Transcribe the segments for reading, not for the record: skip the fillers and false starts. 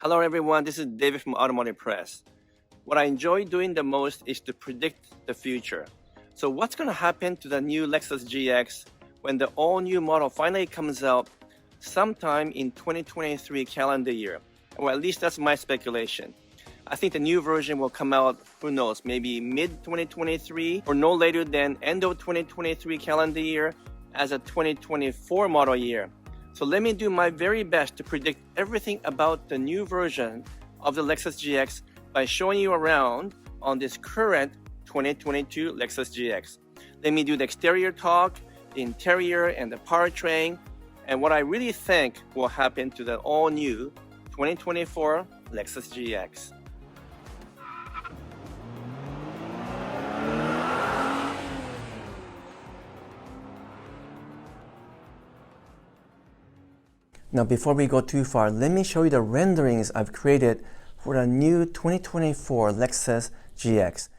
Hello everyone, this is David from Automotive Press. What I enjoy doing the most is to predict the future. So what's going to happen to the new Lexus GX when the all-new model finally comes out sometime in 2023 calendar year? Or at least that's my speculation. I think the new version will come out, who knows, maybe mid-2023 or no later than end of 2023 calendar year as a 2024 model year. So let me do my very best to predict everything about the new version of the Lexus GX by showing you around on this current 2022 Lexus GX. Let me do the exterior talk, the interior, and the powertrain, and what I really think will happen to the all-new 2024 Lexus GX. Now before we go too far, let me show you the renderings I've created for the new 2024 Lexus GX.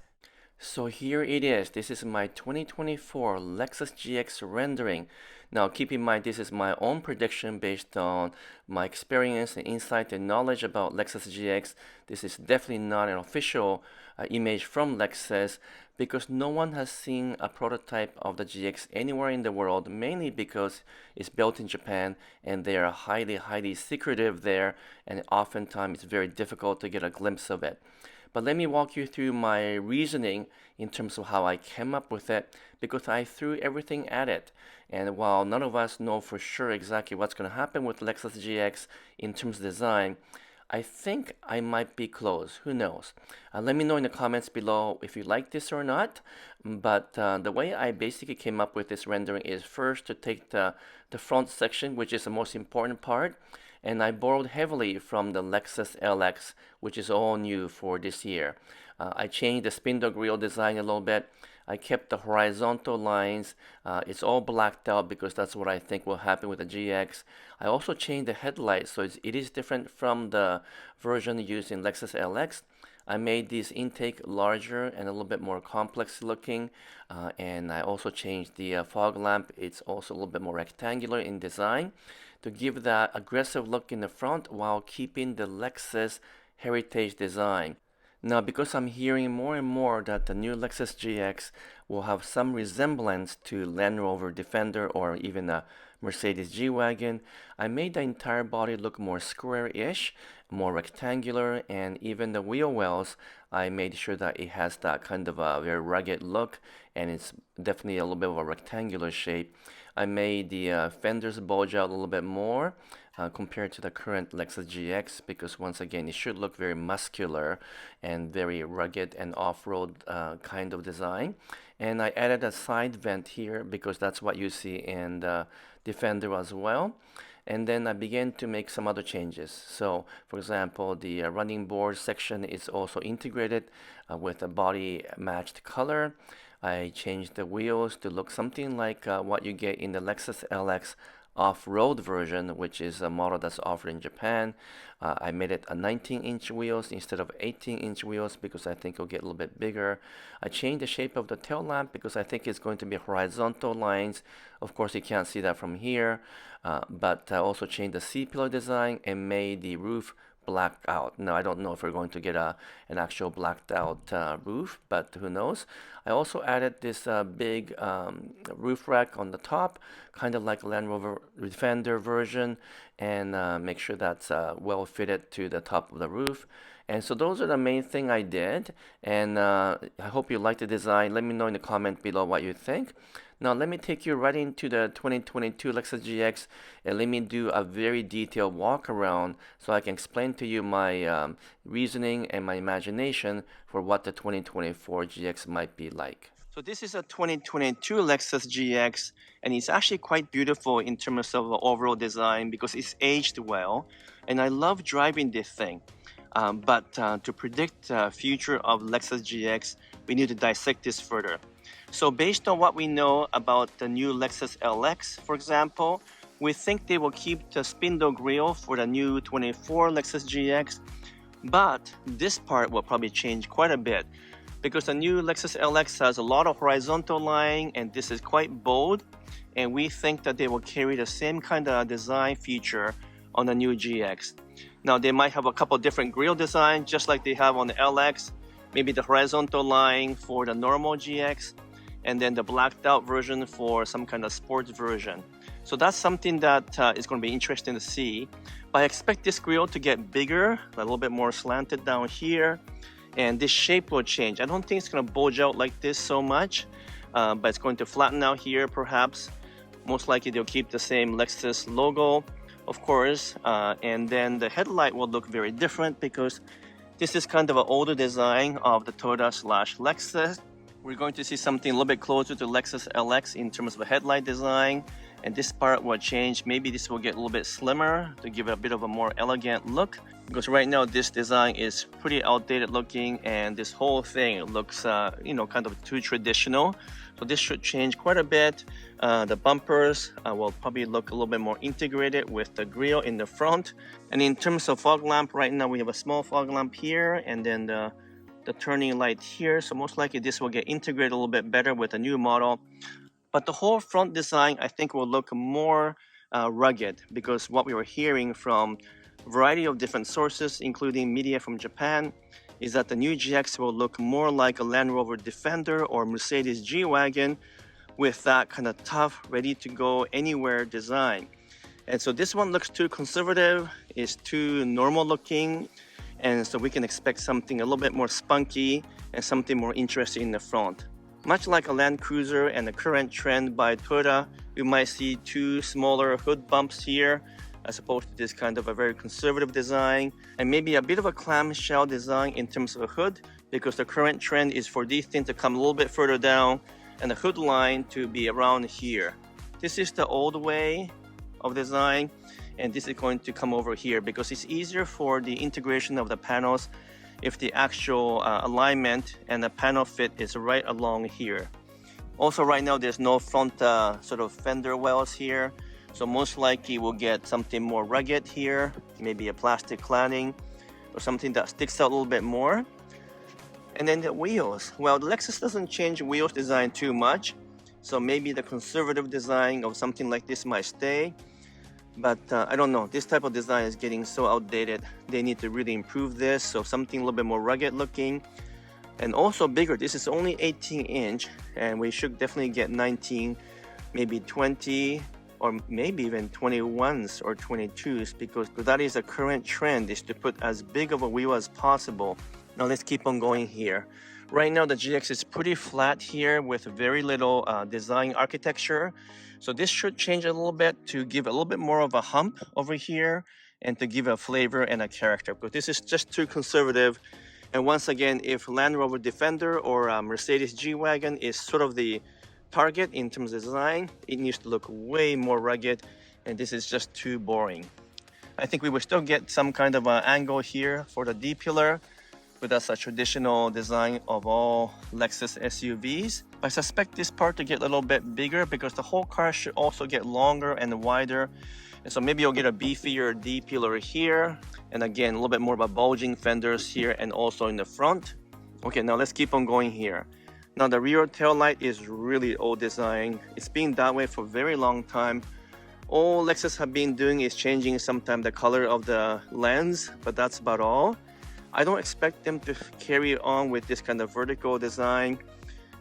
So here it is. This is my 2024 Lexus GX rendering. Now keep in mind this is my own prediction based on my experience and insight and knowledge about Lexus GX. This is definitely not an official image from Lexus because no one has seen a prototype of the GX anywhere in the world, mainly because it's built in Japan and they are highly secretive there, and oftentimes it's very difficult to get a glimpse of it. But let me walk you through my reasoning in terms of how I came up with it, because I threw everything at it. And while none of us know for sure exactly what's going to happen with Lexus GX in terms of design, I think I might be close. Who knows? Let me know in the comments below if you like this or not. But the way I basically came up with this rendering is first to take the front section, which is the most important part, and I borrowed heavily from the Lexus LX, which is all new for this year. I changed the spindle grille design a little bit. I kept the horizontal lines. It's all blacked out because that's what I think will happen with the GX. I also changed the headlights, so it is different from the version used in Lexus LX. I made this intake larger and a little bit more complex looking, and I also changed the fog lamp. It's also a little bit more rectangular in design to give that aggressive look in the front while keeping the Lexus heritage design. Now, because I'm hearing more and more that the new Lexus GX will have some resemblance to Land Rover Defender or even a Mercedes G-Wagon, I made the entire body look more square-ish, more rectangular, and even the wheel wells, I made sure that it has that kind of a very rugged look, and it's definitely a little bit of a rectangular shape. I made the fenders bulge out a little bit more compared to the current Lexus GX, because once again it should look very muscular and very rugged and off-road kind of design. And I added a side vent here because that's what you see in the Defender as well. And then I began to make some other changes. So for example, the running board section is also integrated with a body matched color. I changed the wheels to look something like what you get in the Lexus LX off-road version, which is a model that's offered in Japan. I made it a 19-inch wheels instead of 18-inch wheels because I think it'll get a little bit bigger. I changed the shape of the tail lamp because I think it's going to be horizontal lines. Of course, you can't see that from here, but I also changed the C-pillar design and made the roof blacked out. Now I don't know if we're going to get an actual blacked out roof, but who knows. I also added this big roof rack on the top, kind of like Land Rover Defender version, and make sure that's well fitted to the top of the roof. And so those are the main thing I did, and I hope you like the design. Let me know in the comment below what you think. Now let me take you right into the 2022 Lexus GX and let me do a very detailed walk around so I can explain to you my reasoning and my imagination for what the 2024 GX might be like. So this is a 2022 Lexus GX, and it's actually quite beautiful in terms of the overall design because it's aged well, and I love driving this thing. But to predict the future of Lexus GX, we need to dissect this further. So based on what we know about the new Lexus LX, for example, we think they will keep the spindle grille for the new 24 Lexus GX, but this part will probably change quite a bit because the new Lexus LX has a lot of horizontal line and this is quite bold, and we think that they will carry the same kind of design feature on the new GX. Now they might have a couple different grille designs, just like they have on the LX, maybe the horizontal line for the normal GX, and then the blacked out version for some kind of sports version. So that's something that is going to be interesting to see. But I expect this grille to get bigger, a little bit more slanted down here, and this shape will change. I don't think it's going to bulge out like this so much, but it's going to flatten out here perhaps. Most likely they'll keep the same Lexus logo, of course, and then the headlight will look very different because this is kind of an older design of the Toyota/Lexus. We're going to see something a little bit closer to Lexus LX in terms of a headlight design, and this part will change. Maybe this will get a little bit slimmer to give it a bit of a more elegant look, because right now this design is pretty outdated looking, and this whole thing looks you know, kind of too traditional. So this should change quite a bit. The bumpers will probably look a little bit more integrated with the grille in the front. And in terms of fog lamp, right now we have a small fog lamp here, and then the turning light here. So most likely this will get integrated a little bit better with the new model. But the whole front design, I think, will look more rugged, because what we were hearing from a variety of different sources, including media from Japan, is that the new GX will look more like a Land Rover Defender or Mercedes G-Wagon with that kind of tough, ready to go anywhere design. And so this one looks too conservative, is too normal looking, and so we can expect something a little bit more spunky and something more interesting in the front. Much like a Land Cruiser and the current trend by Toyota, we might see two smaller hood bumps here, as opposed to this kind of a very conservative design, and maybe a bit of a clamshell design in terms of a hood, because the current trend is for these things to come a little bit further down and the hood line to be around here. This is the old way of design, and this is going to come over here because it's easier for the integration of the panels if the actual alignment and the panel fit is right along here. Also right now there's no front sort of fender wells here, so most likely we'll get something more rugged here, maybe a plastic cladding or something that sticks out a little bit more. And then the wheels, well, the Lexus doesn't change wheels design too much, so maybe the conservative design of something like this might stay. But I don't know, this type of design is getting so outdated. They need to really improve this, so something a little bit more rugged looking and also bigger. This is only 18-inch, and we should definitely get 19, maybe 20, or maybe even 21s or 22s, because that is the current trend, is to put as big of a wheel as possible. Now let's keep on going here. Right now the GX is pretty flat here with very little design architecture. So this should change a little bit to give a little bit more of a hump over here and to give a flavor and a character, because this is just too conservative. And once again, if Land Rover Defender or Mercedes G-Wagon is sort of the target in terms of design, it needs to look way more rugged, and this is just too boring. I think we will still get some kind of an angle here for the D-pillar, but that's a traditional design of all Lexus SUVs. I suspect this part to get a little bit bigger because the whole car should also get longer and wider. And so maybe you'll get a beefier D-pillar here, and again a little bit more of a bulging fenders here and also in the front. Okay, now let's keep on going here. Now the rear tail light is really old design. It's been that way for a very long time. All Lexus have been doing is changing sometimes the color of the lens, but that's about all. I don't expect them to carry on with this kind of vertical design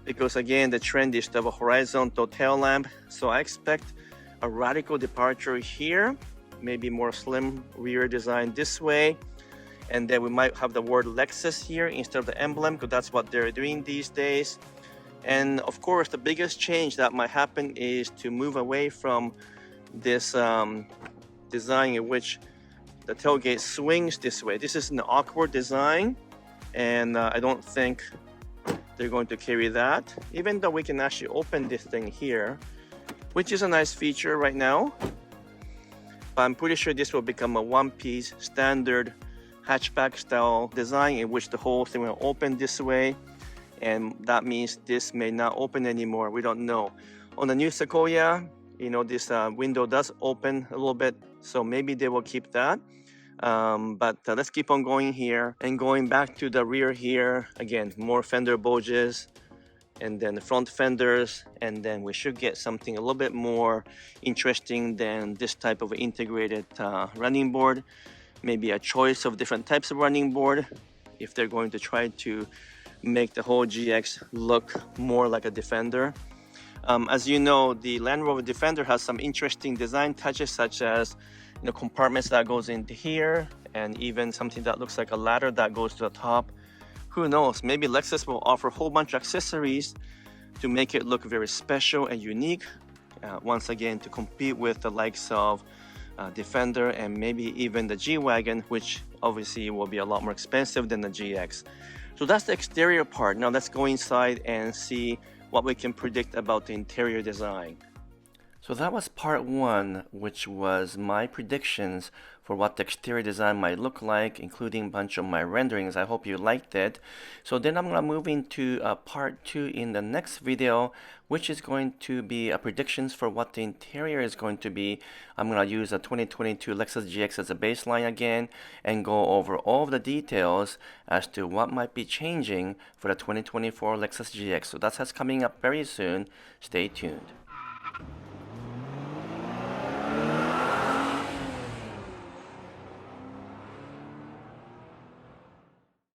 because again the trend is to have a horizontal tail lamp. So I expect a radical departure here, maybe more slim rear design this way, and then we might have the word Lexus here instead of the emblem, because that's what they're doing these days. And of course the biggest change that might happen is to move away from this design in which the tailgate swings this way. This is an awkward design, and I don't think they're going to carry that, even though we can actually open this thing here, which is a nice feature right now. But I'm pretty sure this will become a one-piece standard hatchback style design in which the whole thing will open this way, and that means this may not open anymore. We don't know. On the new Sequoia, you know, this window does open a little bit, so maybe they will keep that. But let's keep on going here and going back to the rear here. Again, more fender bulges, and then the front fenders, and then we should get something a little bit more interesting than this type of integrated running board. maybe a choice of different types of running board if they're going to try to make the whole GX look more like a Defender. As you know, the Land Rover Defender has some interesting design touches, such as compartments that goes into here, and even something that looks like a ladder that goes to the top. Who knows, maybe Lexus will offer a whole bunch of accessories to make it look very special and unique, once again to compete with the likes of Defender and maybe even the G-Wagon, which obviously will be a lot more expensive than the GX. So that's the exterior part. Now let's go inside and see what we can predict about the interior design. So that was part one, which was my predictions for what the exterior design might look like, including a bunch of my renderings. I hope you liked it. So then I'm going to move into part two in the next video, which is going to be predictions for what the interior is going to be. I'm going to use a 2022 Lexus GX as a baseline again and go over all of the details as to what might be changing for the 2024 Lexus GX. So that's coming up very soon. Stay tuned.